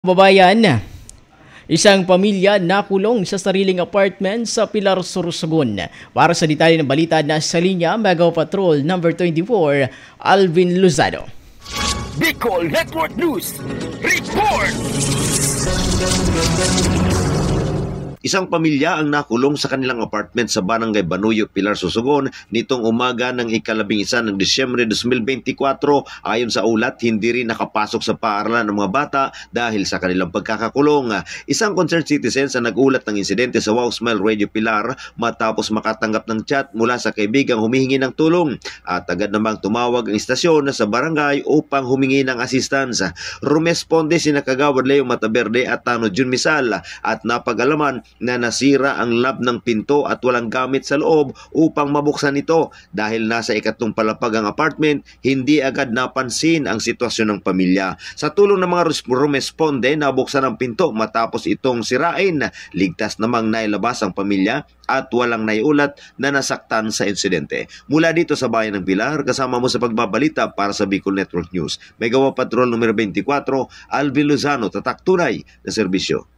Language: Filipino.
Babayan, isang pamilya nakulong sa sariling apartment sa Pilar, Sorsogon. Para sa detalye ng balita na sa linya, Mega Patrol number 24, Alvin Luzano. Bicol Network News Report! Isang pamilya ang nakulong sa kanilang apartment sa Barangay Banuyo, Pilar, Sorsogon nitong umaga ng ika-11 ng Disyembre 2024. Ayon sa ulat, hindi rin nakapasok sa paaralan ng mga bata dahil sa kanilang pagkakakulong. Isang concerned citizen sa nag-ulat ng insidente sa Wow Smile Radio Pilar matapos makatanggap ng chat mula sa kaibigang humihingi ng tulong at agad namang tumawag ang istasyon sa barangay upang humingi ng assistance. Rumesponde sina Kagawad Leo Mataverde at Tano Jun Misal at napag-alaman na nasira ang lab ng pinto at walang gamit sa loob upang mabuksan ito. Dahil nasa ikatlong palapag ang apartment, hindi agad napansin ang sitwasyon ng pamilya. Sa tulong ng mga rumesponde, nabuksan ang pinto matapos itong sirain. Ligtas namang nailabas ang pamilya at walang naiulat na nasaktan sa insidente. Mula dito sa bayan ng Pilar, kasama mo sa pagbabalita para sa Bicol Network News. Mega Patrol numero 24, Alvin Luzano, tatak tunay na serbisyo.